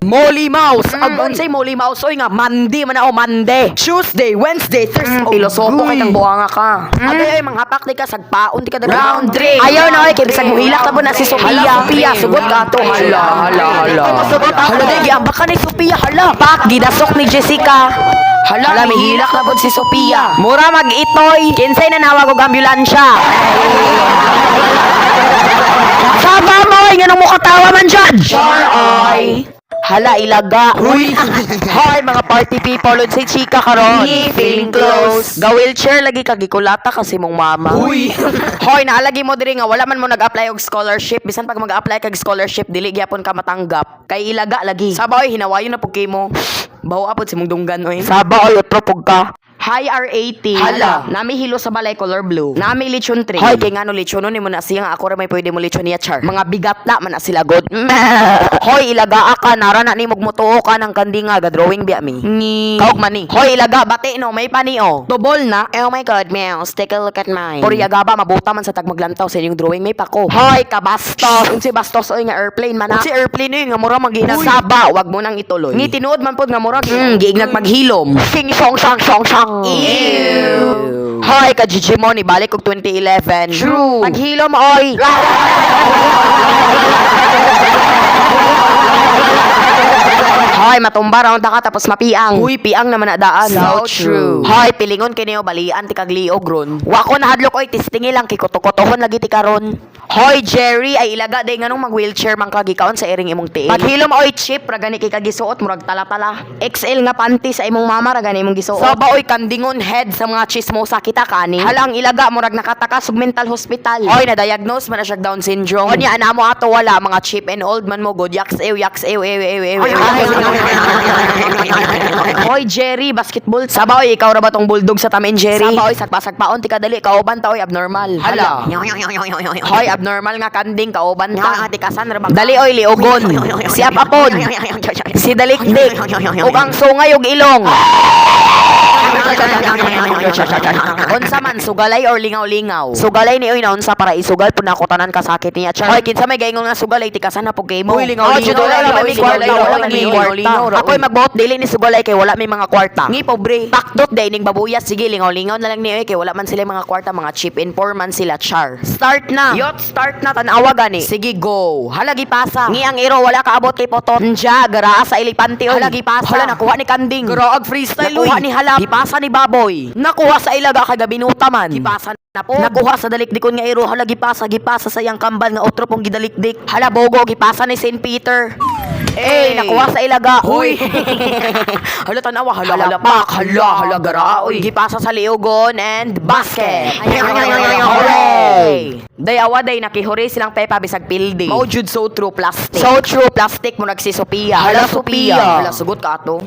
Molly Mouse. Ang unsay Molly Mouse oy nga Monday man ako Monday. Tuesday, Wednesday, Thursday. Filosofo kay kang buanga ka. Agay ay manghapak di ka sagpaon di ka daga. Round 3. Ayaw na oy kay bisag muhilak ta po na si Sophia. Sophia sugot ka to. Hala. Sugot hala di ang baka ni Sophia hala. Pak gidasok ni Jessica. Hala, mihilak na po si Sophia. Mura mag-itoy. Kinsay na nawag og ambulansya. Saba mo ay nga nung mukatawa man dyan. Ay. Hala, ilaga. Huy. Hoy, mga party people. Unsay chika karon. Feeling close. Ga-wheelchair lagi kagikulata kasi mong mama. Huy. Hoy, naalagi mo diri nga wala man mo nag-apply og scholarship. Bisan pag mag-apply kag scholarship, dili gyapon ka matanggap. Kay ilaga lagi. Saba oy, hinawayon na pug mo. Bawo apod si mong dunggan oy. Saba oy, utro pug ka. Hi R80. Hala. Nami hilo sa balay color blue. Nami lechon 3. Hoy, kay ngano lechon ni mo na siya nga ako ra may pwede mo lechon niya char. Mga bigat na man na sila god. Hoy, ilaga ka nara na ni magmutuo ka ng kandinga ga drawing biya mi. Ni. Kaog man ni. Hoy, ilaga bati no may pani o. Tubol na. Oh my god, Meows. Take a look at mine. Puri agaba mabuta man sa tagmaglantaw sa inyong drawing may pako. Hoy, kabastos. Unsi bastos oy nga airplane man. Unsi airplane nga mura maghinasaba. Wag mo nang ituloy. Ngi tinuod man pod nga mura giignag maghilom. Sing song sang. Ew. Hoy, ka-GG mo, ni balik og 2011. True. Paghilom, oy. Hoy, matumba raon ta ka tapos mapiang. Uy, piang naman na daan. So true. Hoy, pilingon kini balian ti kagliog ron. Wa ko nahadlok oy, tistingi lang kikutokotohon lagi ti karon. Hoy, Jerry, ay ilaga day nganong mag-wheelchair man kagikaon sa iring imong tiil. Paghilom oy, chip ra gani kay kagisuot murag tala-tala. XL nga panty sa imong mama ra gani imong gisuot. Saba oy, kandingon head sa mga chismosa kita kani. Halang ilaga murag nakataka sug mental hospital. Hoy, na-diagnose man na siya Down syndrome. Onya ana mo ato wala mga chip and old man mo god yaks ew. Hoy, Jerry, basketball. Saba oy, ikaw ra ba tong bulldog sa Tom and Jerry? Saba oy, sagpa-sagpaon ti kadali kauban ta oy abnormal. Hala. Hoy, abnormal nga kanding kauban ta. Tikasan ra ba? Dali oy, liogon. Si apapon. Si dalikdik. Ug ang sungay ug ilong. Unsa man sugalay or lingaw-lingaw? Sugalay ni oy na unsa para isugal pud nako tanan kasakit niya. Hoy, kinsa may gaingon nga sugalay tikasan na pug kay mo. Ako'y magbuot dili ni sugalay kay wala may mga kwarta. Ngi pobre. Pakdot day ning babuyas sige lingaw-lingaw na lang ni oy kay wala man sila mga kwarta mga chip in poor man sila char. Start na. Yot start na tan-awa gani. Sige go. Halagi pasa. Ngi ang iro wala kaabot kay potot. Nja gara sa ilipante oy. Halagi pasa. Hala nakuha ni kanding. Graag freestyle oy. Nakuha ni halap. Gipasa ni baboy. Nakuha sa ilaga kay gabinuta man. Gipasa na po. Nakuha sa dalikdikon nga iro hala gipasa sa iyang kambal nga otro pong gidalikdik. Hala bogo gipasa ni St. Peter. Nakuha sa ilaga. Huy. Hala tanawa, hala pak, hala gara. Uy, gipasa sa liugon and basket. Hooray! Dayawa day nakihuri silang pepa bisag pildi. Mao jud so true plastic. So true plastic mo nagsi Sophia. Hala Sophia. Hala sugot ka ato.